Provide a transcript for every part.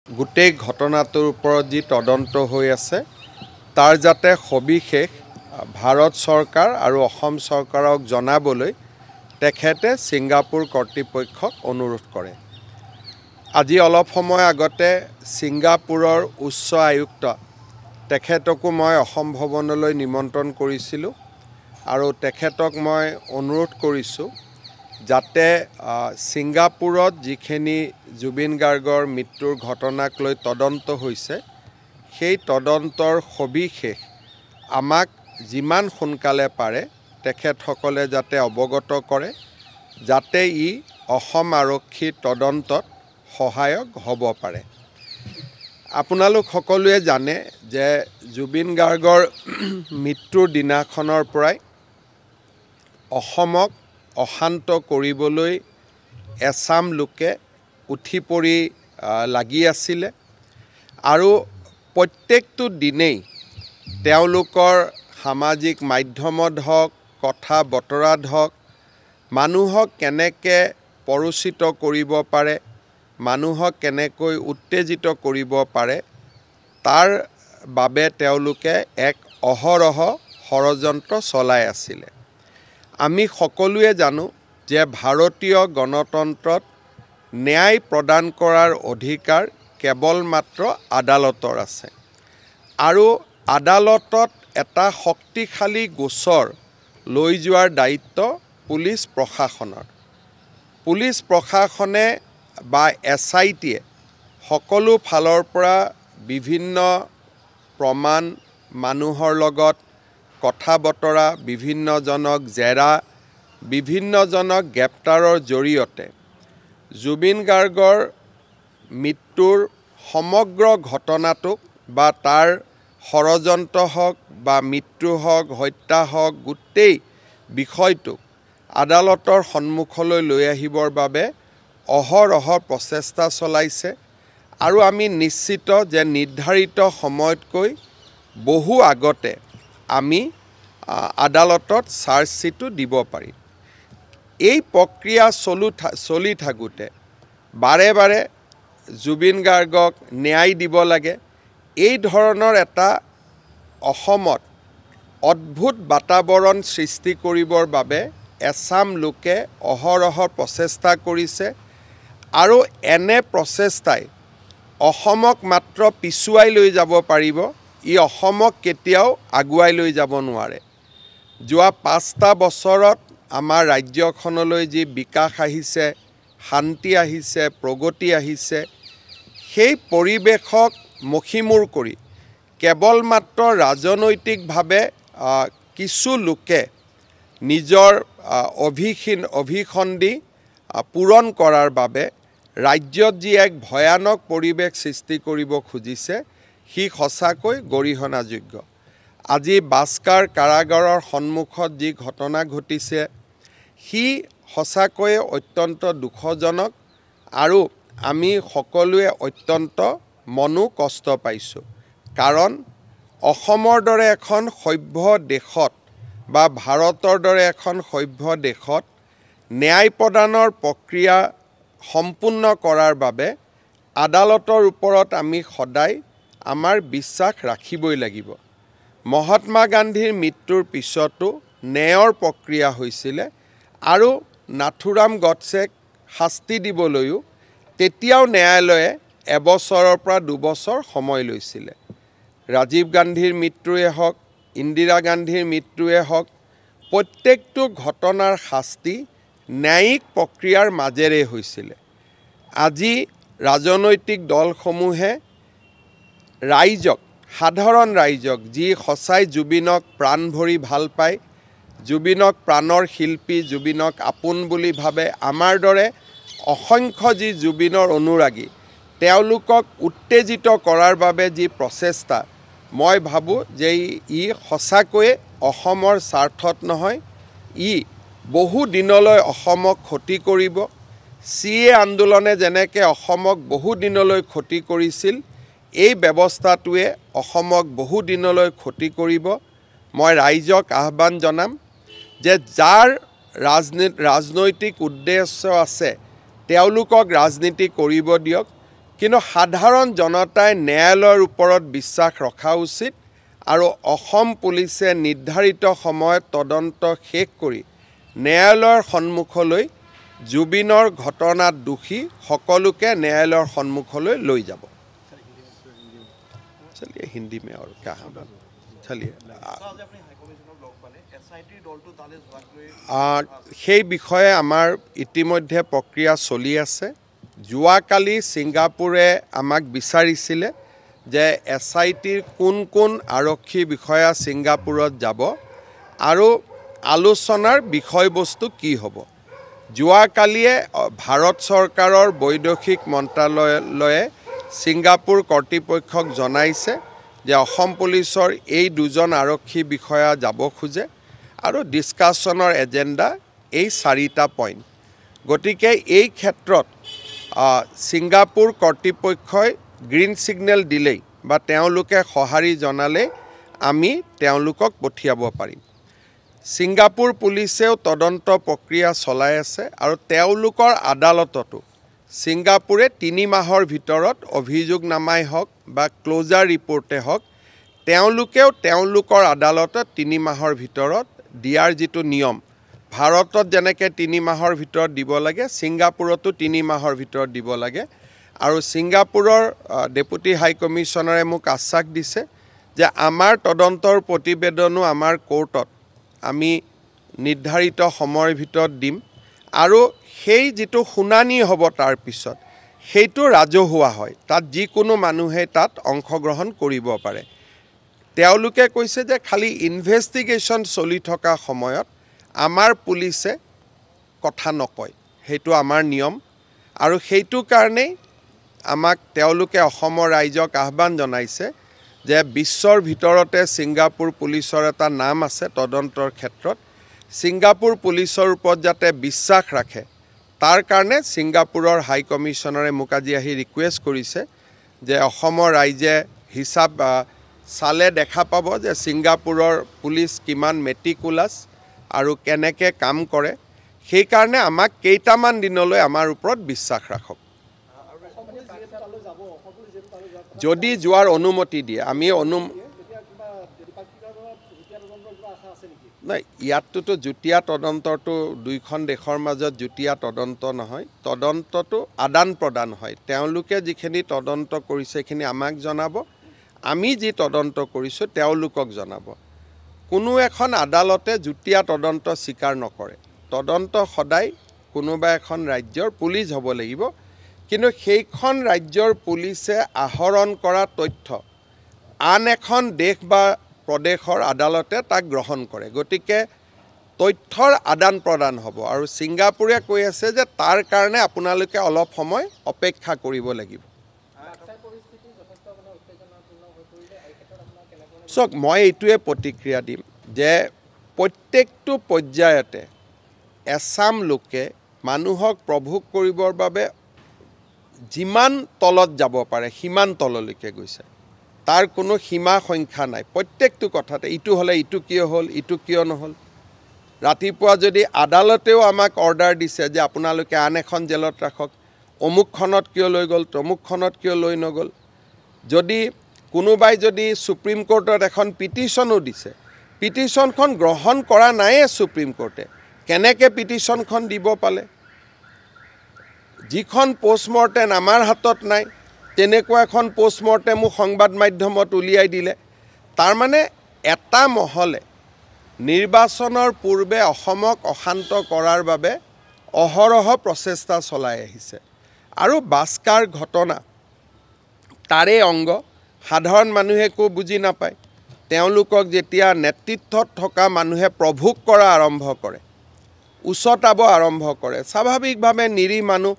গোটেই ঘটনাটোৰ ওপৰত যি তদন্ত হৈ আছে তাৰ যাতে সবিশেষ ভাৰত চৰকাৰ আৰু অসম চৰকাৰক জনাবলৈ তেখেতে ছিংগাপুৰ কৰ্তৃপক্ষক অনুৰোধ কৰে। আজি অলপ সময় আগতে ছিংগাপুৰৰ উচ্চ আয়ুক্ত তেখেতকো মই অসম ভৱনলৈ নিমন্ত্ৰণ কৰিছিলোঁ আৰু তেখেতক মই অনুৰোধ কৰিছোঁ যাতে ছিংগাপুৰত যিখিনি জুবিন গাৰ্গৰ মৃত্যুৰ ঘটনাক লৈ তদন্ত হৈছে সেই তদন্তৰ সবিশেষ আমাক যিমান সোনকালে পাৰে তেখেতসকলে যাতে অৱগত কৰে যাতে ই অসম আৰক্ষীৰ তদন্তত সহায়ক হ'ব পাৰে। আপোনালোক সকলোৱে জানে যে জুবিন গাৰ্গৰ মৃত্যুৰ দিনাখনৰ পৰাই অসমক অশান্ত কৰিবলৈ এছাম লোকে উঠি পৰি লাগি আছিলে আৰু প্ৰত্যেকটো দিনেই তেওঁলোকৰ সামাজিক মাধ্যমত হওক কথা বতৰাত হওক মানুহক কেনেকৈ পৰোচিত কৰিব পাৰে মানুহক কেনেকৈ উত্তেজিত কৰিব পাৰে তাৰ বাবে তেওঁলোকে এক অহৰহ ষড়যন্ত্ৰ চলাই আছিলে। আমি সকলোৱে জানো যে ভাৰতীয় গণতন্ত্ৰত ন্যায় প্ৰদান কৰাৰ অধিকাৰ কেৱল মাত্ৰ আদালতৰ আছে আৰু আদালতত এটা শক্তিশালী গোচৰ লৈ যোৱাৰ দায়িত্ব পুলিচ প্ৰশাসনৰ। পুলিচ প্ৰশাসনে বা SITয়ে সকলো ফালৰ পৰা বিভিন্ন প্ৰমাণ মানুহৰ লগত কথা বতৰা বিভিন্নজনক জেৰা বিভিন্নজনক গ্ৰেপ্তাৰৰ জৰিয়তে জুবিন গাৰ্গৰ মৃত্যুৰ সমগ্ৰ ঘটনাটোক বা তাৰ ষড়যন্ত্ৰ হওক বা মৃত্যু হওক হত্যা হওক গোটেই বিষয়টোক আদালতৰ সন্মুখলৈ লৈ আহিবৰ বাবে অহৰহ প্ৰচেষ্টা চলাইছে আৰু আমি নিশ্চিত যে নিৰ্ধাৰিত সময়তকৈ বহু আগতে আমি আদালতত চাৰ্জশ্বিটো দিব পাৰিম। এই প্ৰক্ৰিয়া চলি থাকোঁতে বাৰে বাৰে জুবিন গাৰ্গক ন্যায় দিব লাগে এই ধৰণৰ এটা অসমত অদ্ভুত বাতাবৰণ সৃষ্টি কৰিবৰ বাবে এছাম লোকে অহৰহ প্ৰচেষ্টা কৰিছে আৰু এনে প্ৰচেষ্টাই অসমক মাত্ৰ পিছুৱাই লৈ যাব পাৰিব, ই অসমক কেতিয়াও আগুৱাই লৈ যাব নোৱাৰে। যোৱা 5টা বছৰত আমাৰ ৰাজ্যখনলৈ যি বিকাশ আহিছে শান্তি আহিছে প্ৰগতি আহিছে সেই পৰিৱেশক মষিমূৰ কৰি কেৱল মাত্ৰ ৰাজনৈতিকভাৱে কিছু লোকে নিজৰ অভিসন্ধি পূৰণ কৰাৰ বাবে ৰাজ্যত যি এক ভয়ানক পৰিৱেশ সৃষ্টি কৰিব খুজিছে সি সঁচাকৈ গৰিহণাযোগ্য। আজি বাস্কাৰ কাৰাগাৰৰ সন্মুখত যি ঘটনা ঘটিছে সি সঁচাকৈয়ে অত্যন্ত দুখজনক আৰু আমি সকলোৱে অত্যন্ত মনো কষ্ট পাইছোঁ। কাৰণ অসমৰ দৰে এখন সভ্য দেশত বা ভাৰতৰ দৰে এখন সভ্য দেশত ন্যায় প্ৰদানৰ প্ৰক্ৰিয়া সম্পূৰ্ণ কৰাৰ বাবে আদালতৰ ওপৰত আমি সদায় আমাৰ বিশ্বাস ৰাখিবই লাগিব। মহাত্মা গান্ধীৰ মৃত্যুৰ পিছতো ন্যায়ৰ প্ৰক্ৰিয়া হৈছিলে আৰু নাথুৰাম গডছেক শাস্তি দিবলৈও তেতিয়াও ন্যায়ালয়ে এবছৰৰ পৰা 2 বছৰ সময় লৈছিলে। ৰাজীৱ গান্ধীৰ মৃত্যুৱে হওক ইন্দিৰা গান্ধীৰ মৃত্যুৱে হওক প্ৰত্যেকটো ঘটনাৰ শাস্তি ন্যায়িক প্ৰক্ৰিয়াৰ মাজেৰে হৈছিলে। আজি ৰাজনৈতিক দলসমূহে ৰাইজক সাধাৰণ ৰাইজক যি সঁচাই জুবিনক প্ৰাণ ভৰি ভাল পায় জুবিনক প্ৰাণৰ শিল্পী জুবিনক আপোন বুলি ভাবে আমাৰ দৰে অসংখ্য যি জুবিনৰ অনুৰাগী তেওঁলোকক উত্তেজিত কৰাৰ বাবে যি প্ৰচেষ্টা মই ভাবোঁ যে ই সঁচাকৈয়ে অসমৰ স্বাৰ্থত নহয়, ই বহু দিনলৈ অসমক ক্ষতি কৰিব। CA আন্দোলনে যেনেকৈ অসমক বহু দিনলৈ ক্ষতি কৰিছিল এই ব্যৱস্থাটোৱে অসমক বহু দিনলৈ ক্ষতি কৰিব। মই ৰাইজক আহ্বান জনাম যে যাৰ ৰাজনৈতিক উদ্দেশ্য আছে তেওঁলোকক ৰাজনীতি কৰিব দিয়ক, কিন্তু সাধাৰণ জনতাই ন্যায়ালয়ৰ ওপৰত বিশ্বাস ৰখা উচিত আৰু অসম পুলিচে নিৰ্ধাৰিত সময়ত তদন্ত শেষ কৰি ন্যায়ালয়ৰ সন্মুখলৈ জুবিনৰ ঘটনাত দোষী সকলোকে ন্যায়ালয়ৰ সন্মুখলৈ লৈ যাব। चलिए हिंदी में और क्या चलिए সেই বিষয়ে আমাৰ ইতিমধ্যে প্ৰক্ৰিয়া চলি আছে। যোৱাকালি ছিংগাপুৰে আমাক বিচাৰিছিলে যে SITৰ কোন কোন আৰক্ষী বিষয়া ছিংগাপুৰত যাব আৰু আলোচনাৰ বিষয়বস্তু কি হ'ব। যোৱাকালিয়ে ভাৰত চৰকাৰৰ বৈদেশিক মন্ত্ৰালয়ে ছিংগাপুৰ কৰ্তৃপক্ষক জনাইছে যে অসম পুলিচৰ এই দুজন আৰক্ষী বিষয়া যাব খোজে আৰু ডিছকাশ্যনৰ এজেণ্ডা এই 4টা পইণ্ট। গতিকে এই ক্ষেত্ৰত ছিংগাপুৰ কৰ্তৃপক্ষই গ্ৰীণ ছিগনেল দিলেই বা তেওঁলোকে সঁহাৰি জনালে আমি তেওঁলোকক পঠিয়াব পাৰিম। ছিংগাপুৰ পুলিচেও তদন্ত প্ৰক্ৰিয়া চলাই আছে আৰু তেওঁলোকৰ আদালততো ছিংগাপুৰে 3 মাহৰ ভিতৰত অভিযোগনামাই হওক বা ক্লোজাৰ ৰিপৰ্টে হওক তেওঁলোকেও তেওঁলোকৰ আদালতত 3 মাহৰ ভিতৰত দিয়াৰ যিটো নিয়ম, ভাৰতত যেনেকৈ 3 মাহৰ ভিতৰত দিব লাগে ছিংগাপুৰতো 3 মাহৰ ভিতৰত দিব লাগে। আৰু ছিংগাপুৰৰ ডেপুটি হাই কমিশ্যনাৰে মোক আশ্বাস দিছে যে আমাৰ তদন্তৰ প্ৰতিবেদনো আমাৰ কোৰ্টত আমি নিৰ্ধাৰিত সময়ৰ ভিতৰত দিম আৰু সেই যিটো শুনানি হ'ব তাৰ পিছত সেইটো ৰাজহুৱা হয়, তাত যিকোনো মানুহে তাত অংশগ্ৰহণ কৰিব পাৰে। তেওঁলোকে কৈছে যে খালি ইনভেষ্টিগেশ্যন চলি থকা সময়ত আমাৰ পুলিচে কথা নকয়, সেইটো আমাৰ নিয়ম। আৰু সেইটো কাৰণেই আমাক তেওঁলোকে অসমৰ ৰাইজক আহ্বান জনাইছে যে বিশ্বৰ ভিতৰতে ছিংগাপুৰ পুলিচৰ এটা নাম আছে তদন্তৰ ক্ষেত্ৰত। ছিংগাপুৰ পুলিচৰ ওপৰত যাতে বিশ্বাস ৰাখে তাৰ কাৰণে ছিংগাপুৰৰ হাই কমিশ্যনাৰে মোক আজি আহি ৰিকুৱেষ্ট কৰিছে যে অসমৰ ৰাইজে হিচাপ চালে দেখা পাব যে ছিংগাপুৰৰ পুলিচ কিমান মেটিকুলাছ আৰু কেনেকৈ কাম কৰে। সেইকাৰণে আমাক কেইটামান দিনলৈ আমাৰ ওপৰত বিশ্বাস ৰাখক। যদি যোৱাৰ অনুমতি দিয়ে আমি নাই, ইয়াতটোতো যুটীয়া তদন্তটো দুইখন দেশৰ মাজত যুটীয়া তদন্ত নহয়, তদন্তটো আদান প্ৰদান হয়। তেওঁলোকে যিখিনি তদন্ত কৰিছে সেইখিনি আমাক জনাব, আমি যি তদন্ত কৰিছোঁ তেওঁলোকক জনাব। কোনো এখন আদালতে যুটীয়া তদন্ত স্বীকাৰ নকৰে। তদন্ত সদায় কোনোবা এখন ৰাজ্যৰ পুলিচ হ'ব লাগিব, কিন্তু সেইখন ৰাজ্যৰ পুলিচে আহৰণ কৰা তথ্য আন এখন দেশ বা প্ৰদেশৰ আদালতে তাক গ্ৰহণ কৰে। গতিকে তথ্যৰ আদান প্ৰদান হ'ব আৰু ছিংগাপুৰে কৈ আছে যে তাৰ কাৰণে আপোনালোকে অলপ সময় অপেক্ষা কৰিব লাগিব। চাওক, মই এইটোৱে প্ৰতিক্ৰিয়া দিম যে প্ৰত্যেকটো পৰ্যায়তে এছাম লোকে মানুহক প্ৰভোগ কৰিবৰ বাবে যিমান তলত যাব পাৰে সিমান তললৈকে গৈছে। তাৰ কোনো সীমা সংখ্যা নাই। প্ৰত্যেকটো কথাতে ইটো হ'লে ইটো কিয় হ'ল, ইটো কিয় নহ'ল। ৰাতিপুৱা যদি আদালতেও আমাক অৰ্ডাৰ দিছে যে আপোনালোকে আন এখন জেলত ৰাখক, অমুকখনত কিয় লৈ গ'ল, তমুকখনত কিয় লৈ নগ'ল। যদি কোনোবাই যদি সুপ্ৰিম কোৰ্টত এখন পিটিশ্যনো দিছে, পিটিশ্যনখন গ্ৰহণ কৰা নাইয়ে সুপ্ৰিম কোৰ্টে, কেনেকৈ পিটিশ্যনখন দিব পালে। যিখন পোষ্টমৰ্টেম আমাৰ হাতত নাই তেনেকুৱা এখন পোষ্টমৰ্টেমো সংবাদ মাধ্যমত উলিয়াই দিলে। তাৰমানে এটা মহলে নিৰ্বাচনৰ পূৰ্বে অসমক অশান্ত কৰাৰ বাবে অহৰহ প্ৰচেষ্টা চলাই আহিছে আৰু বাস্কাৰ ঘটনা তাৰে অংগ। সাধাৰণ মানুহে একো বুজি নাপায়। তেওঁলোকক যেতিয়া নেতৃত্বত থকা মানুহে প্ৰভোগ কৰা আৰম্ভ কৰে, উচতাব আৰম্ভ কৰে, স্বাভাৱিকভাৱে নিৰীহ মানুহ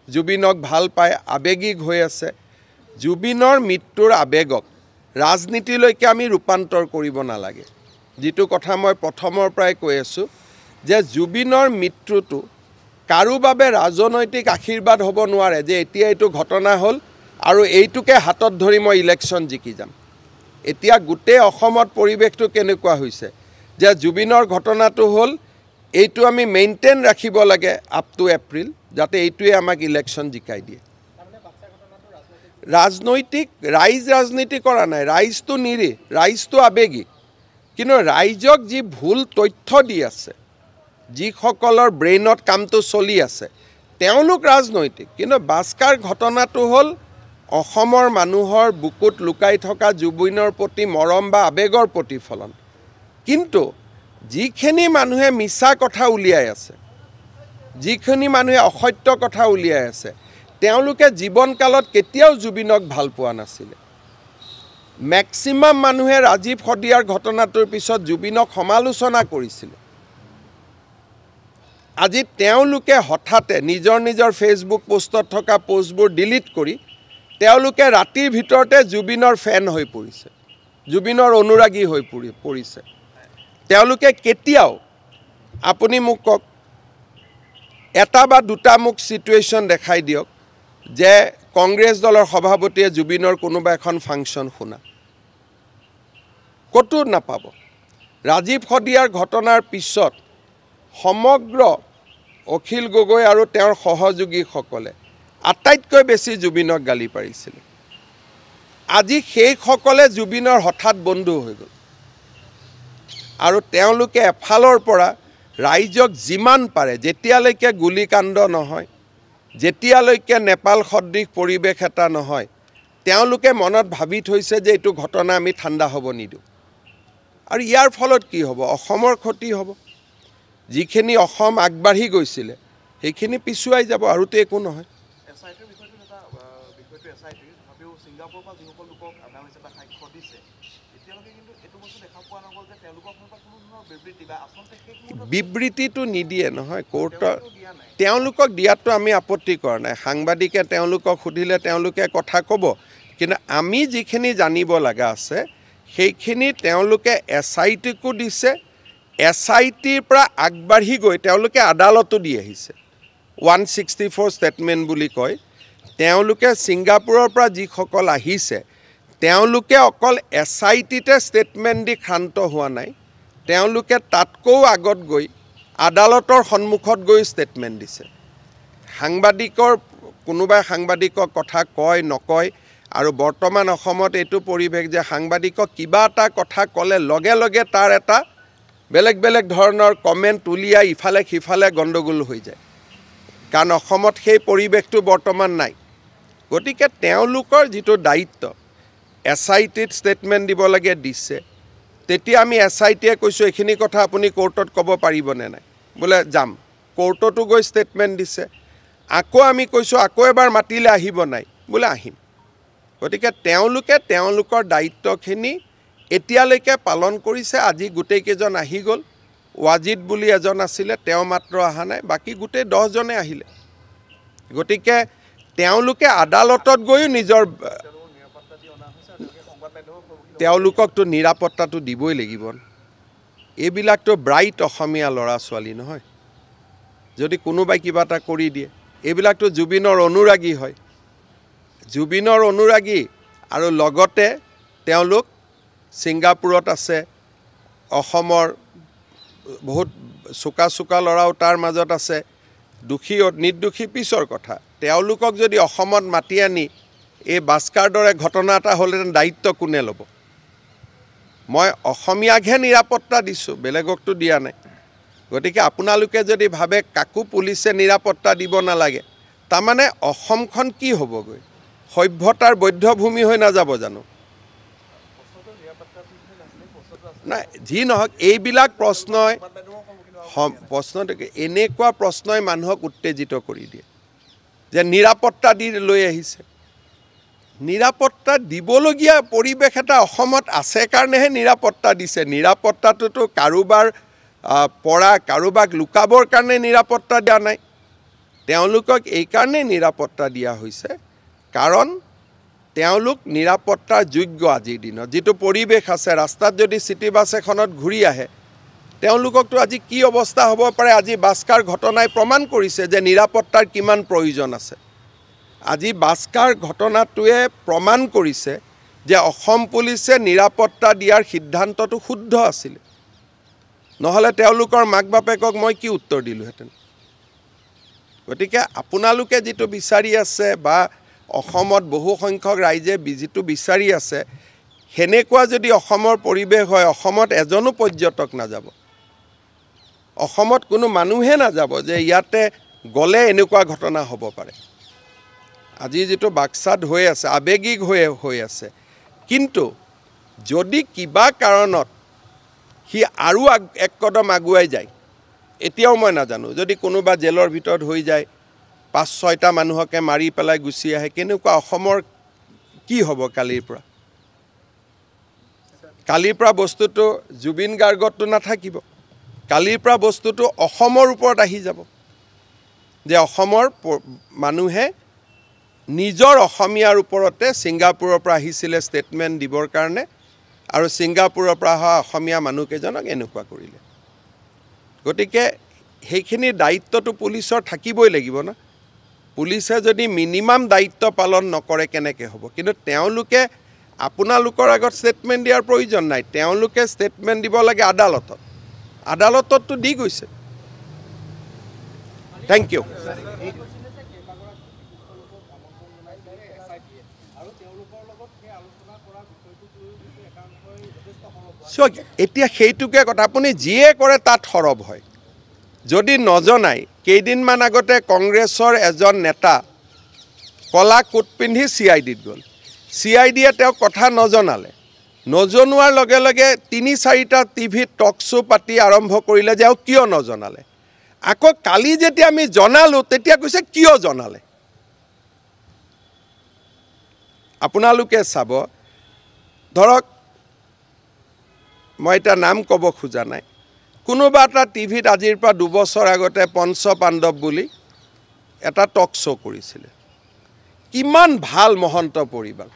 জুবিনক ভাল পায়, আৱেগিক হৈ আছে। জুবিনৰ মৃত্যুৰ আৱেগক ৰাজনীতিলৈকে আমি ৰূপান্তৰ কৰিব নালাগে। যিটো কথা মই প্ৰথমৰ পৰাই কৈ আছোঁ যে জুবিনৰ মৃত্যুটো কাৰো বাবে ৰাজনৈতিক আশীৰ্বাদ হ'ব নোৱাৰে যে এতিয়া এইটো ঘটনা হ'ল আৰু এইটোকে হাতত ধৰি মই ইলেকশ্যন জিকি যাম। এতিয়া গোটেই অসমত পৰিৱেশটো কেনেকুৱা হৈছে যে জুবিনৰ ঘটনাটো হ'ল, এইটো আমি মেইনটেইন ৰাখিব লাগে আপ টু এপ্ৰিল, যাতে এইটোৱে আমাক ইলেকশ্যন জিকাই দিয়ে। ৰাজনৈতিক ৰাজনীতি কৰা নাই, ৰাইজটো নিৰীহ, ৰাইজটো আৱেগিক, কিন্তু ৰাইজক যি ভুল তথ্য দি আছে, যিসকলৰ ব্ৰেইনত কামটো চলি আছে, তেওঁলোক ৰাজনৈতিক। কিন্তু বাস্কাৰ ঘটনাটো হ'ল অসমৰ মানুহৰ বুকুত লুকাই থকা জুবিনৰ প্ৰতি মৰম বা আৱেগৰ প্ৰতিফলন। কিন্তু যিখিনি মানুহে মিছা কথা উলিয়াই আছে, যিখিনি মানুহে অসত্য কথা উলিয়াই আছে, তেওঁলোকে জীৱনকালত কেতিয়াও জুবিনক ভাল পোৱা নাছিলে। মেক্সিমাম মানুহে ৰাজীৱ শদিয়াৰ ঘটনাটোৰ পিছত জুবিনক সমালোচনা কৰিছিলে। আজি তেওঁলোকে হঠাতে নিজৰ নিজৰ ফেচবুক পোষ্টত থকা পোষ্টবোৰ ডিলিট কৰি তেওঁলোকে ৰাতিৰ ভিতৰতে জুবিনৰ ফেন হৈ পৰিছে, জুবিনৰ অনুৰাগী হৈ পৰিছে। তেওঁলোকে কেতিয়াও, আপুনি মোক কওক, এটা বা দুটা মোক চিটুৱেশ্যন দেখাই দিয়ক যে কংগ্ৰেছ দলৰ সভাপতিয়ে জুবিনৰ কোনোবা এখন ফাংচন শুনা, ক'তো নাপাব। ৰাজীৱ শদিয়াৰ ঘটনাৰ পিছত সমগ্ৰ অখিল গগৈ আৰু তেওঁৰ সহযোগীসকলে আটাইতকৈ বেছি জুবিনক গালি পাৰিছিলে। আজি সেইসকলে জুবিনৰ হঠাৎ বন্ধু হৈ গ'ল আৰু তেওঁলোকে এফালৰ পৰা ৰাইজক যিমান পাৰে, যেতিয়ালৈকে গুলীকাণ্ড নহয়, যেতিয়ালৈকে নেপাল সদৃশ পৰিৱেশ এটা নহয়, তেওঁলোকে মনত ভাবি থৈছে যে এইটো ঘটনা আমি ঠাণ্ডা হ'ব নিদিওঁ। আৰু ইয়াৰ ফলত কি হ'ব? অসমৰ ক্ষতি হ'ব। যিখিনি অসম আগবাঢ়ি গৈছিলে সেইখিনি পিছুৱাই যাব, আৰুতো একো নহয়। বিবৃতিটো নিদিয়ে নহয় কোৰ্টৰ, তেওঁলোকক দিয়াটো আমি আপত্তি কৰা নাই। সাংবাদিকে তেওঁলোকক সুধিলে তেওঁলোকে কথা ক'ব, কিন্তু আমি যিখিনি জানিব লগা আছে সেইখিনি তেওঁলোকে SITকো দিছে, SITৰ পৰা আগবাঢ়ি গৈ তেওঁলোকে আদালতো দি আহিছে। 164 ষ্টেটমেণ্ট বুলি কয়। তেওঁলোকে ছিংগাপুৰৰ পৰা যিসকল আহিছে তেওঁলোকে অকল SITতে ষ্টেটমেণ্ট দি ক্ষান্ত হোৱা নাই, তেওঁলোকে তাতকৈও আগত গৈ আদালতৰ সন্মুখত গৈ ষ্টেটমেণ্ট দিছে। কোনোবাই সাংবাদিকক কথা কয় নকয়, আৰু বৰ্তমান অসমত এইটো পৰিৱেশ যে সাংবাদিকক কিবা এটা কথা ক'লে লগে লগে তাৰ এটা বেলেগ বেলেগ ধৰণৰ কমেণ্ট উলিয়াই ইফালে সিফালে গণ্ডগোল হৈ যায়, কাৰণ অসমত সেই পৰিৱেশটো বৰ্তমান নাই। গতিকে তেওঁলোকৰ যিটো দায়িত্ব, SITত ষ্টেটমেণ্ট দিব লাগে দিছে। তেতিয়া আমি SITয়ে কৈছোঁ এইখিনি কথা আপুনি কোৰ্টত ক'ব পাৰিবনে নাই? বোলে যাম। কোৰ্টতো গৈ ষ্টেটমেণ্ট দিছে। আকৌ আমি কৈছোঁ আকৌ এবাৰ মাতিলে আহিব নাই? বোলে আহিম। গতিকে তেওঁলোকে তেওঁলোকৰ দায়িত্বখিনি এতিয়ালৈকে পালন কৰিছে। আজি গোটেইকেইজন আহি গ'ল। ৱাজিদ বুলি এজন আছিলে, তেওঁ মাত্ৰ অহা নাই, বাকী গোটেই 10জনে আহিলে। গতিকে তেওঁলোকে আদালতত গৈও নিজৰ, তেওঁলোককতো নিৰাপত্তাটো দিবই লাগিব। এইবিলাকতো ব্ৰাইট অসমীয়া ল'ৰা ছোৱালী নহয়, যদি কোনোবাই কিবা এটা কৰি দিয়ে। এইবিলাকতো জুবিনৰ অনুৰাগী হয়, জুবিনৰ অনুৰাগী, আৰু লগতে তেওঁলোক ছিংগাপুৰত আছে। অসমৰ বহুত চোকা চোকা ল'ৰাও তাৰ মাজত আছে। দোষী নিৰ্দোষী পিছৰ কথা। তেওঁলোকক যদি অসমত মাতি আনি এই বাস্কাৰ দৰে ঘটনা এটা হ'লেহেঁতেন দায়িত্ব কোনে ল'ব? মই অসমীয়াকহে নিৰাপত্তা দিছোঁ, বেলেগকতো দিয়া নাই। গতিকে আপোনালোকে যদি ভাবে কাকো পুলিচে নিৰাপত্তা দিব নালাগে, তাৰমানে অসমখন কি হ'বগৈ? সভ্যতাৰ বধ্যভূমি হৈ নাযাব জানো? নাই, যি নহওক এইবিলাক প্ৰশ্নই এনেকুৱা প্ৰশ্নই মানুহক উত্তেজিত কৰি দিয়ে যে নিৰাপত্তা দি লৈ আহিছে। নিৰাপত্তা দিবলগীয়া পৰিৱেশ এটা অসমত আছে কাৰণেহে নিৰাপত্তা দিছে। নিৰাপত্তাটোতো কাৰোবাক লুকাবৰ কাৰণে নিৰাপত্তা দিয়া নাই। তেওঁলোকক এইকাৰণেই নিৰাপত্তা দিয়া হৈছে কাৰণ তেওঁলোক নিৰাপত্তাৰ যোগ্য। আজিৰ দিনত যিটো পৰিৱেশ আছে, ৰাস্তাত যদি চিটি বাছ এখনত ঘূৰি আহে, তেওঁলোককতো আজি কি অৱস্থা হ'ব পাৰে, আজি বাস্কাৰ ঘটনাই প্ৰমাণ কৰিছে যে নিৰাপত্তাৰ কিমান প্ৰয়োজন আছে। আজি বাস্কাৰ ঘটনাটোৱে প্ৰমাণ কৰিছে যে অসম পুলিচে নিৰাপত্তা দিয়াৰ সিদ্ধান্তটো শুদ্ধ আছিল। নহ'লে তেওঁলোকৰ মাক বাপেকক মই কি উত্তৰ দিলোঁহেঁতেন? গতিকে আপোনালোকে যিটো বিচাৰি আছে বা অসমত বহু সংখ্যক ৰাইজে যিটো বিচাৰি আছে সেনেকুৱা যদি অসমৰ পৰিৱেশ হয় অসমত এজনো পৰ্যটক নাযাব অসমত কোনো মানুহে নাযাব যে ইয়াতে গ'লে এনেকুৱা ঘটনা হ'ব পাৰে আজি যেটো বাক্সাত হৈ আছে আবেগিক হৈ আছে কিন্তু যদি কিবা কাৰণত হি আৰু এক কদম আগুৱাই যায় এতিয়াও মই নাজানো যদি কোনোবা জেলৰ ভিতৰত হৈ যায় 5-6টা মানুহকে মাৰি পেলাই গুছি আহে কেনেকুৱা অসমৰ কি হ'ব কালিৰ পৰা বস্তুটো জুবিন গাৰ্গতো নাথাকিব কালিৰ পৰা বস্তুটো অসমৰ ওপৰত আহি যাব যে অসমৰ মানুহে নিজৰ অসমীয়াৰ ওপৰতে ছিংগাপুৰৰ পৰা আহিছিলে ষ্টেটমেন্ট দিবৰ কাৰণে আৰু ছিংগাপুৰৰ পৰা অহা অসমীয়া মানুহকেজনক এনেকুৱা কৰিলে গতিকে সেইখিনি দায়িত্বটো পুলিচৰ থাকিবই লাগিব না পুলিচে যদি মিনিমাম দায়িত্ব পালন নকৰে কেনেকৈ হ'ব কিন্তু তেওঁলোকে আপোনালোকৰ আগত ষ্টেটমেন্ট দিয়াৰ প্ৰয়োজন নাই তেওঁলোকে ষ্টেটমেন্ট দিব লাগে আদালততো দি গৈছে থ্যাংক ইউ এতিয়া সেইটোকে কথা আপুনি যিয়ে কৰে তাত খৰব হয় যদি নজনাই কেইদিনমান আগতে কংগ্ৰেছৰ এজন নেতা কলা কোট পিন্ধি সিআইডিত গ'ল সিআইডিয়ে তেওঁ কথা নজনালে নজনোৱাৰ লগে লগে 3-4টা টিভিত টক শো পাতি আৰম্ভ কৰিলে যে কিয় নজনালে আকৌ কালি যেতিয়া আমি জনালো তেতিয়া কৈছে কিয় জনালে আপোনালোকে চাব ধৰক মই এটা নাম ক'ব খোজা নাই কোনোবা এটা টিভিত আজিৰ পৰা 2 বছৰ আগতে পঞ্চ পাণ্ডৱ বুলি এটা টক শো কৰিছিল কিমান ভাল মহন্ত পৰিবাৰ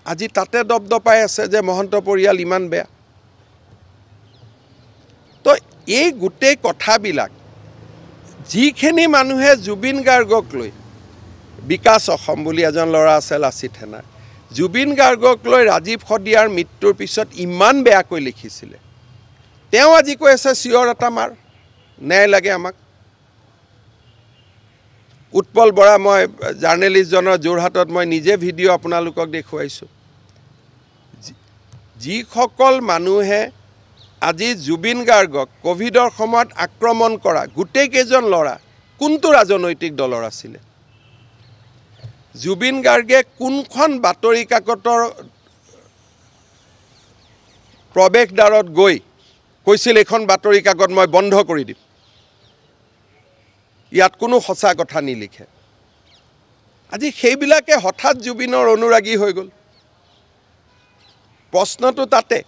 আজি তাতে দবদপাই আছে যে মহন্ত পৰিয়াল ইমান বেয়া তো এই গুটেই কথাবিলাক যিখিনি মানুহে জুবিন গাৰ্গক লৈ বিকাশ অসম বুলি এজন ল'ৰা আছে লাচিত সেনাৰ জুবিন গাৰ্গক লৈ ৰাজীৱ খদিয়াৰ মৃত্যুৰ পিছত ইমান বেয়াকৈ লিখিছিলে তেওঁ আজি কৈ আছে চিঞৰ এটা মাৰ ন্যায় লাগে আমাক উৎপল বৰা মই জাৰ্নেলিষ্টজনৰ যোৰহাটত মই নিজে ভিডিঅ' আপোনালোকক দেখুৱাইছোঁ যিসকল মানুহে আজি জুবিন গাৰ্গক কোভিডৰ সময়ত আক্ৰমণ কৰা গোটেই কেইজন ল'ৰা কোনটো ৰাজনৈতিক দলৰ আছিলে জুবিন গাৰ্গে কোনখন বাতৰি কাকতৰ প্ৰৱেশদ্বাৰত গৈ কৈছিল এখন বাতৰি কাকত মই বন্ধ কৰি দিম ইয়াত কোনো সঁচা কথা নিলিখে আজি সেইবিলাকে হঠাৎ জুবিনৰ অনুৰাগী হৈ গ'ল প্ৰশ্নটো তাতে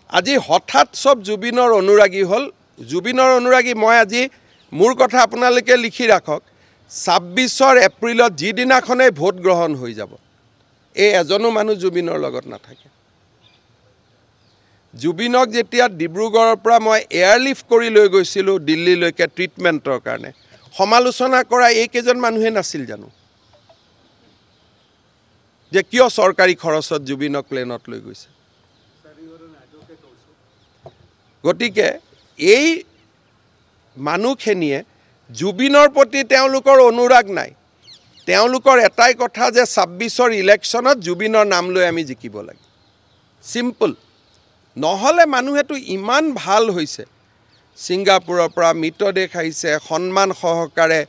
আজি হঠাৎ সব জুবিনৰ অনুৰাগী হ'ল জুবিনৰ অনুৰাগী মই আজি মোৰ কথা আপোনালোকে লিখি ৰাখক 26 এপ্ৰিলত যিদিনাখনে ভোট গ্ৰহণ হৈ যাব এই এজনো মানুহ জুবিনৰ লগত নাথাকে জুবিনক যেতিয়া ডিব্ৰুগড়ৰ পৰা মই এয়াৰলিফ্ট কৰি লৈ গৈছিলোঁ দিল্লীলৈকে ট্ৰিটমেণ্টৰ কাৰণে সমালোচনা কৰা এই কেইজন মানুহে নাছিল জানো যে কিয় চৰকাৰী খৰচত জুবিনক প্লেনত লৈ গৈছে গতিকে এই মানুহখিনিয়ে জুবিনৰ প্ৰতি তেওঁলোকৰ অনুৰাগ নাই তেওঁলোকৰ এটাই কথা যে 26ৰ ইলেকশ্যনত জুবিনৰ নাম লৈ আমি জিকিব লাগে সিম্পল নহলে মানুহেটো ইমান ভাল হৈছে ছিংগাপুৰৰ পৰা মৃতদেহ আহিছে সন্মান সহকাৰে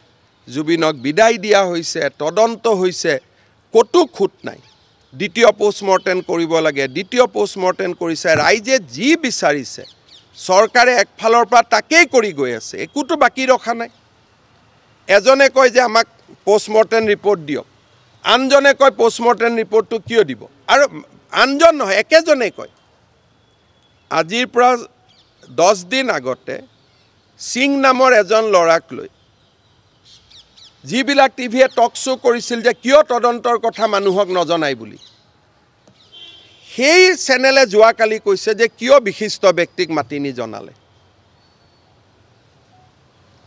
জুবিনক বিদায় দিয়া হৈছে তদন্ত হৈছে কতো খুট নাই দ্বিতীয় পোষ্টমৰ্টেম কৰিব লাগে দ্বিতীয় পোষ্টমৰ্টেম কৰিছে ৰাইজে যি বিচাৰিছে চৰকাৰে একফালৰ পৰা তাকেই কৰি গৈ আছে একোটো বাকি ৰখা নাই এজনে কয় যে আমাক পোষ্টমৰ্টেম ৰিপৰ্ট দিয়ক আনজনে কয় পোষ্টমৰ্টেম ৰিপৰ্টটো কিয় দিব আৰু আনজন নহয় একেজনে কয় আজিৰ পৰা 10 দিন আগতে সিং নামৰ এজন ল'ৰাক লৈ যিবিলাক টিভিয়ে টক শো কৰিছিল যে কিয় তদন্তৰ কথা মানুহক নজনাই বুলি সেই চেনেলে যোৱাকালি কৈছে যে কিয় বিশিষ্ট ব্যক্তিক মাতিনি জনালে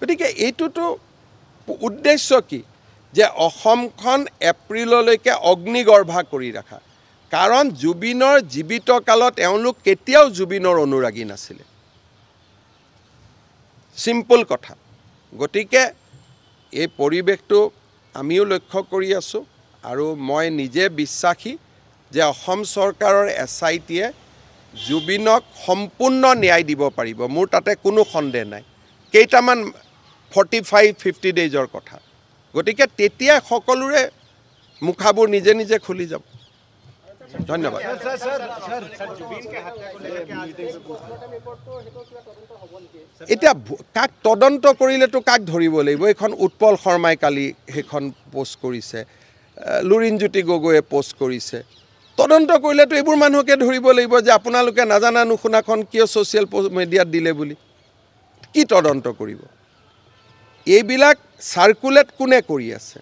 গতিকে এইটোতো উদ্দেশ্য কি যে অসমখন এপ্ৰিললৈকে অগ্নিগৰ্ভা কৰি ৰাখা কাৰণ জুবিনৰ জীৱিত কালত এওঁলোক কেতিয়াও জুবিনৰ অনুৰাগী নাছিলে সিম্পল কথা গতিকে এই পৰিৱেশটো আমিও লক্ষ্য কৰি আছো আৰু মই নিজে বিশ্বাসী যে অসম চৰকাৰৰ SITয়ে জুবিনক সম্পূৰ্ণ ন্যায় দিব পাৰিব মোৰ তাতে কোনো সন্দেহ নাই কেইটামান 45-50 ডেজৰ কথা গতিকে তেতিয়া সকলোৰে মুখাবোৰ নিজে নিজে খুলি যাব ধন্যবাদ এতিয়া কাক তদন্ত কৰিলেতো কাক ধৰিব লাগিব এখন উৎপল শৰ্মাই কালি সেইখন পোষ্ট কৰিছে লুৰিনজ্যোতি গগৈয়ে পোষ্ট কৰিছে তদন্ত কৰিলেতো এইবোৰ মানুহকে ধৰিব লাগিব যে আপোনালোকে নাজানা নুশুনাখন কিয় ছ'চিয়েল মিডিয়াত দিলে বুলি কি তদন্ত কৰিব এইবিলাক সাৰ্কুলেট কোনে কৰি আছে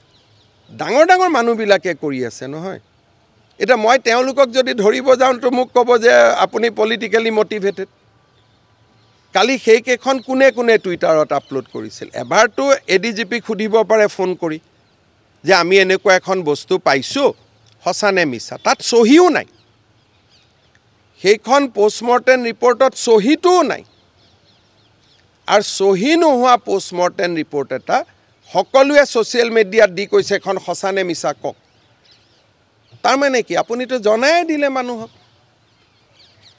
ডাঙৰ ডাঙৰ মানুহবিলাকে কৰি আছে নহয় এটা মই তেওঁলোকক যদি ধৰিব যাওঁ তো মোক ক'ব যে আপুনি পলিটিক্যালি মোটিভেটেড কালি সেইকেইখন কোনে কোনে টুইটাৰত আপলোড কৰিছিল এবাৰতো ADGP খুদিব পাৰে ফোন কৰি যে আমি এনেকুৱা এখন বস্তু পাইছোঁ হসানে মিছা তাত সহিও নাই সেইখন পোষ্টমৰ্টেম ৰিপৰ্টত সহিটোও নাই আৰু সহি নোহোৱা পোষ্টমৰ্টেম ৰিপৰ্ট এটা সকলোৱে ছ'চিয়েল মিডিয়াত দি কৈছে এখন হসানে মিছা কক তাৰ মানে কি আপুনিতো জনাই দিলে মানুহক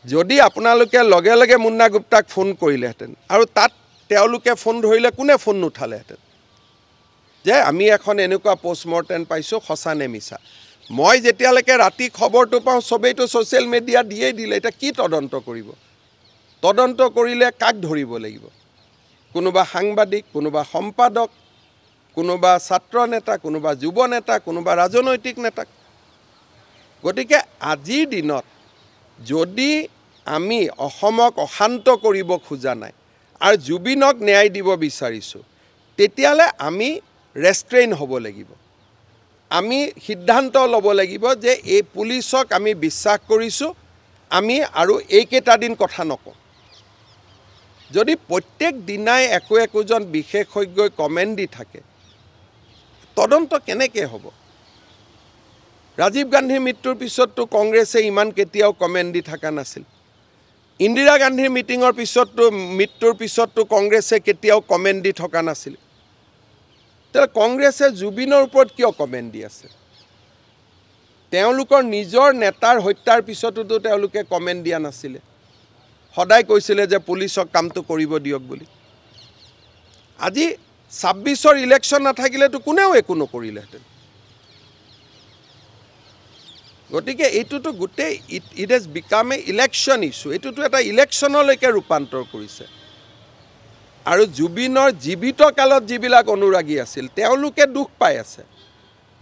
যদি আপোনালোকে লগে লগে মুন্না গুপ্তাক ফোন কৰিলেহেঁতেন আৰু তাত তেওঁলোকে ফোন ধৰিলে কোনে ফোন নুঠালেহেঁতেন যে আমি এখন এনেকুৱা পোষ্টমৰ্টেম পাইছোঁ হসানে মিছা মই যেতিয়ালৈকে ৰাতি খবৰটো পাওঁ সবেইতো ছ'চিয়েল মিডিয়া দিয়েই দিলে এটা কি তদন্ত কৰিব তদন্ত কৰিলে কাক ধৰিব লাগিব কোনোবা সাংবাদিক কোনোবা সম্পাদক কোনোবা ছাত্ৰ নেতা কোনোবা যুৱ নেতা কোনোবা ৰাজনৈতিক নেতা গতিকে আজিৰ দিনত যদি আমি অসমক অশান্ত কৰিব খোজা নাই আৰু জুবিনক ন্যায় দিব বিচাৰিছোঁ তেতিয়ালে আমি ৰেষ্ট্ৰেইন হ'ব লাগিব আমি সিদ্ধান্ত ল'ব লাগিব যে এই পুলিচক আমি বিশ্বাস কৰিছোঁ আমি আৰু এইকেইটা দিন কথা নকওঁ যদি প্ৰত্যেক দিনাই একোজন বিশেষজ্ঞই কমেণ্ট দি থাকে তদন্ত কেনেকৈ হ'ব ৰাজীৱ গান্ধীৰ মৃত্যুৰ পিছততো কংগ্ৰেছে ইমান কেতিয়াও কমেণ্ট দি থকা নাছিল ইন্দিৰা গান্ধীৰ মিটিঙৰ পিছততো মৃত্যুৰ পিছততো কংগ্ৰেছে কেতিয়াও কমেণ্ট দি থকা নাছিল তেতিয়াহ'লে কংগ্ৰেছে জুবিনৰ ওপৰত কিয় কমেণ্ট দি আছে তেওঁলোকৰ নিজৰ নেতাৰ হত্যাৰ পিছততো তেওঁলোকে কমেণ্ট দিয়া নাছিলে সদায় কৈছিলে যে পুলিচক কামটো কৰিব দিয়ক বুলি আজি 26ৰ ইলেকশ্যন নাথাকিলেতো কোনেও একো নকৰিলেহেঁতেন গতিকে এইটোতো গোটেই it has become a election issue এইটোতো এটা ইলেকশ্যনলৈকে ৰূপান্তৰ কৰিছে আৰু জুবিনৰ জীৱিত কালত যিবিলাক অনুৰাগী আছিল তেওঁলোকে দুখ পাই আছে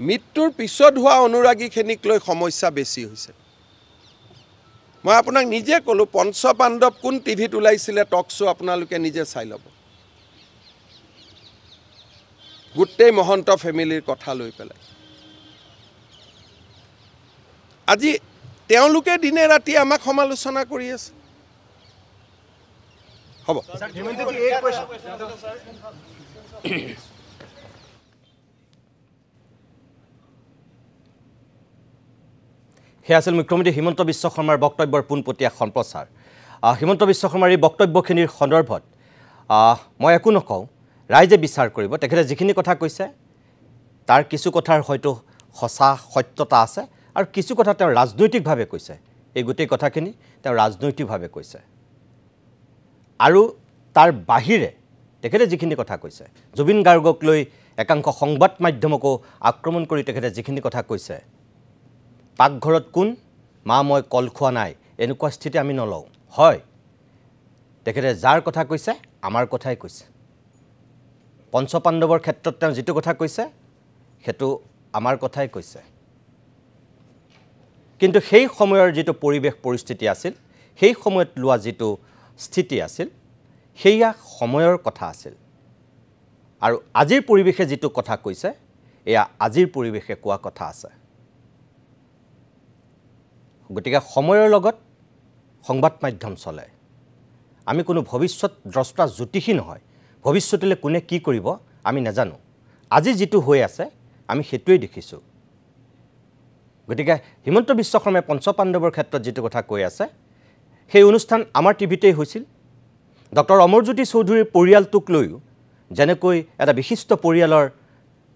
মৃত্যুৰ পিছত হোৱা অনুৰাগীখিনিক লৈ সমস্যা বেছি হৈছে মই আপোনাক নিজে ক'লো পঞ্চপাণ্ডৱ কোন টিভিত ওলাইছিলে টক শ্ব' আপোনালোকে নিজে চাই ল'ব গোটেই মহন্ত ফেমিলিৰ কথা লৈ পেলাই আজি তেওঁলোকে দিনে ৰাতি আমাক সমালোচনা কৰি আছে হ'ব সেয়া আছিল মুখ্যমন্ত্ৰী হিমন্ত বিশ্ব শৰ্মাৰ বক্তব্যৰ পোনপটীয়া সম্প্ৰচাৰ হিমন্ত বিশ্ব শৰ্মাৰ এই বক্তব্যখিনিৰ সন্দৰ্ভত মই একো নকওঁ ৰাইজে বিচাৰ কৰিব তেখেতে যিখিনি কথা কৈছে তাৰ কিছু কথাৰ হয়তো সঁচা সত্যতা আছে আৰু কিছু কথা তেওঁ ৰাজনৈতিকভাৱে কৈছে এই গোটেই কথাখিনি তেওঁ ৰাজনৈতিকভাৱে কৈছে আৰু তাৰ বাহিৰে তেখেতে যিখিনি কথা কৈছে জুবিন গাৰ্গক লৈ একাংশ সংবাদ মাধ্যমকো আক্ৰমণ কৰি তেখেতে যিখিনি কথা কৈছে পাকঘৰত কোন মা মই কল খোৱা নাই এনেকুৱা স্থিতি আমি নলওঁ হয় তেখেতে যাৰ কথা কৈছে আমাৰ কথাই কৈছে পঞ্চপাণ্ডৱৰ ক্ষেত্ৰত তেওঁ যিটো কথা কৈছে সেইটো আমাৰ কথাই কৈছে কিন্তু সেই সময়ৰ যিটো পৰিৱেশ পৰিস্থিতি আছিল সেই সময়ত লোৱা যিটো স্থিতি আছিল সেয়া সময়ৰ কথা আছিল আৰু আজিৰ পৰিৱেশে যিটো কথা কৈছে এয়া আজিৰ পৰিৱেশে কোৱা কথা আছে গতিকে সময়ৰ লগত সংবাদ মাধ্যম চলে আমি কোনো ভৱিষ্যত দ্ৰষ্টা জ্যোতিষী নহয় ভৱিষ্যতলৈ কোনে কি কৰিব আমি নাজানো আজি যিটো হৈ আছে আমি সেইটোৱেই দেখিছোঁ গতিকে হিমন্ত বিশ্ব শৰ্মাই পঞ্চপাণ্ডৱৰ ক্ষেত্ৰত যিটো কথা কৈ আছে সেই অনুষ্ঠান আমাৰ টিভিতেই হৈছিল ডক্টৰ অমৰজ্যোতি চৌধুৰীৰ পৰিয়ালটোক লৈও যেনেকৈ এটা বিশিষ্ট পৰিয়ালৰ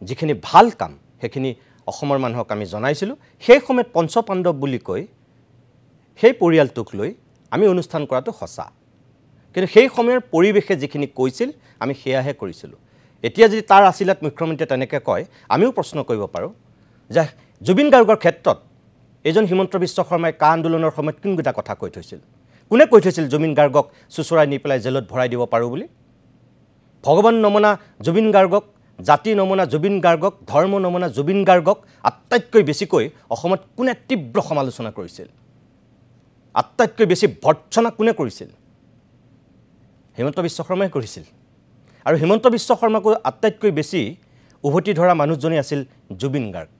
যিখিনি ভাল কাম সেইখিনি অসমৰ মানুহক আমি জনাইছিলোঁ সেই সময়ত পঞ্চপাণ্ডৱ বুলি কৈ সেই পৰিয়ালটোক লৈ আমি অনুষ্ঠান কৰাটো সঁচা কিন্তু সেই সময়ৰ পৰিৱেশে যিখিনি কৈছিল আমি সেয়াহে কৰিছিলোঁ এতিয়া যদি তাৰ আছিলাত মুখ্যমন্ত্ৰীয়ে তেনেকৈ কয় আমিও প্ৰশ্ন কৰিব পাৰোঁ যে জুবিন গাৰ্গৰ ক্ষেত্ৰত এজন হিমন্ত বিশ্ব শৰ্মাই কা আন্দোলনৰ সময়ত কোনকেইটা কথা কৈ থৈছিল কোনে কৈ থৈছিল জুবিন গাৰ্গক চুচৰাই নি পেলাই জেলত ভৰাই দিব পাৰোঁ বুলি ভগৱান নমনা জুবিন গাৰ্গক জাতি নমনা জুবিন গাৰ্গক ধৰ্ম নমনা জুবিন গাৰ্গক আটাইতকৈ বেছিকৈ অসমত কোনে তীব্ৰ সমালোচনা কৰিছিল আটাইতকৈ বেছি ভৰ্ৎসনা কোনে কৰিছিল হিমন্ত বিশ্ব শৰ্মাই কৰিছিল আৰু হিমন্ত বিশ্ব শৰ্মাকো আটাইতকৈ বেছি উভতি ধৰা মানুহজনী আছিল জুবিন গাৰ্গ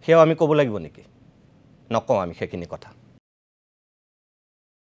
সেয়াও আমি ক'ব লাগিব নেকি নকওঁ আমি সেইখিনি কথা